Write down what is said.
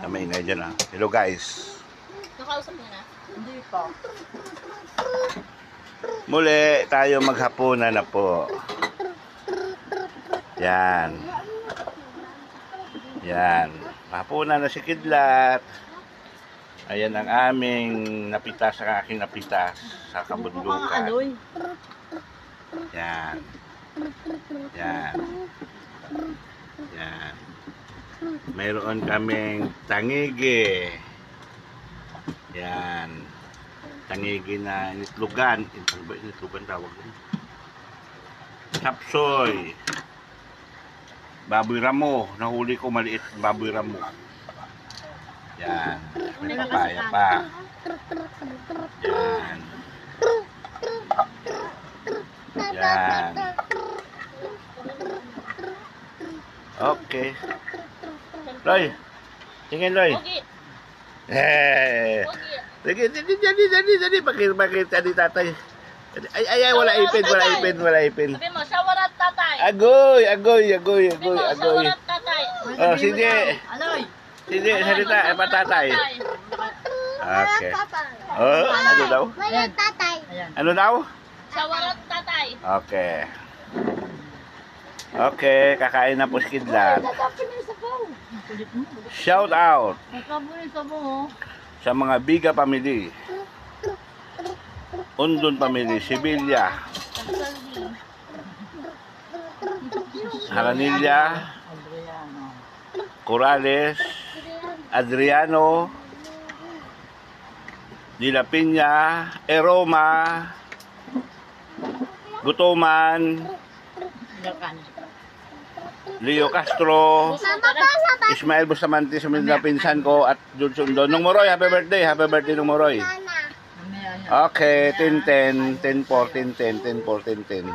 May ingay dyan ah. Hello guys. Nakausap niya na? Hindi pa. Muli tayo maghapunan na po. Yan. Yan. Hapunan na si Kidlat. Ayan ang aming napitas sa aking napitas sa kabundukan. Aloy. Yan. Yan. Yan. Mayroon kaming tangigi. Yan. Tangigi na initlugan. Initlugan tawag din. Sapsoy. Baboy ramo. Nahuli ko maliit baboy ramo. Yan. May papaya pa. Yan. Yan. Okay. Loy. Tingin Loy. Okay. Eh. Okay. Dali. Bakit tadi tatay? Ay, wala ipin. Sabi mo, shawarat tatay. Agoy. Sabi mo, shawarat tatay. Oh, sige. Aloy. Sige, salita. Ay, patatay. Okay. Oh, ano daw? Ayan. Ayan. Ano daw? Shawarat tatay. Okay. Okay, kakain na po si Kidlat. Kulit mo. Shout out Nakabunin sa mo. sa mga Biga family, Undon family, Sibilya, Haranilla, Adriano. Corales, Adriano, De La Piña, Eroma, Gutuman, Lakan. Leo Castro, Ismael Bustamante, sumila pinsan ko, at Jun Sundon. Nung Moroy, happy birthday nung Moroy. Mamaya yan. Okay, 10-10, 10-4, 10-10, 10-4, 10-10.